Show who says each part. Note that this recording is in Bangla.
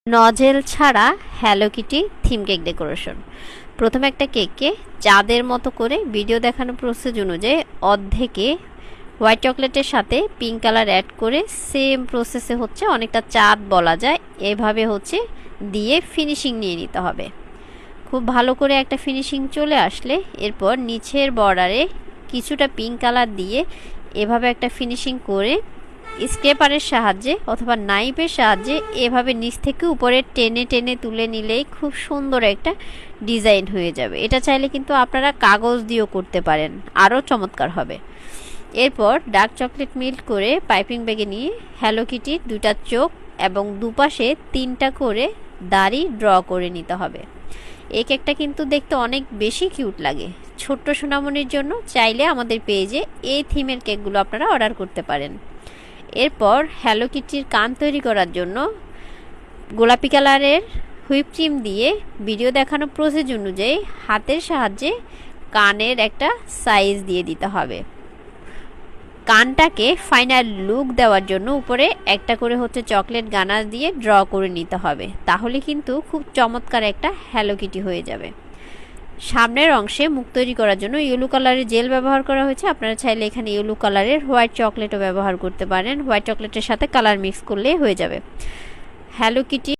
Speaker 1: নজেল ছাড়া hello Kitty theme cake decoration. প্রথমে একটা কেককে চাঁদের মতো করে ভিডিও দেখানো প্রসেস অনুযায়ী অর্ধেকে হোয়াইট চকলেটের সাথে পিঙ্ক কালার অ্যাড করে সেম প্রসেসে অনেকটা চাঁদ বলা যায় এভাবে দিয়ে ফিনিশিং নিয়ে নিতে হবে। খুব ভালো করে একটা ফিনিশিং চলে আসলে এরপর নিচের বর্ডারে কিছুটা পিঙ্ক কালার দিয়ে এভাবে একটা ফিনিশিং করে স্ক্রেপারের সাহায্যে অথবা নাইফের সাহায্যে এভাবে নিচ থেকে উপরে টেনে টেনে তুলে নিলেই খুব সুন্দর একটা ডিজাইন হয়ে যাবে। এটা চাইলে কিন্তু আপনারা কাগজ দিয়েও করতে পারেন, আরও চমৎকার হবে। এরপর ডার্ক চকলেট মেল্ট করে পাইপিং ব্যাগে নিয়ে হ্যালো কিটির দুটা চোখ এবং দুপাশে 3টা করে দাড়ি ড্র করে নিতে হবে। এই কেকটা কিন্তু দেখতে অনেক বেশি কিউট লাগে। ছোট্ট সোনামণির জন্য চাইলে আমাদের পেজে এই থিমের কেকগুলো আপনারা অর্ডার করতে পারেন। এরপর হ্যালো কিটির কান তৈরি করার জন্য গোলাপি কালারের হুইপ ক্রিম দিয়ে ভিডিও দেখানো প্রসেস অনুযায়ী হাতের সাহায্যে কানের একটা সাইজ দিয়ে দিতে হবে। কানটাকে ফাইনাল লুক দেওয়ার জন্য উপরে একটা করে চকলেট গানাশ দিয়ে ড্র করে নিতে হবে, তাহলে কিন্তু খুব চমৎকার একটা হ্যালো কিটি হয়ে যাবে। সামনের অংশে মুখ তৈরি করার জন্য ইয়েলো কালারের জেল ব্যবহার করা হয়েছে। আপনারা চাইলে এখানে ইয়েলো কালারের হোয়াইট চকলেটও ব্যবহার করতে পারেন। হোয়াইট চকলেটের সাথে কালার মিক্স করলে হয়ে যাবে। Hello Kitty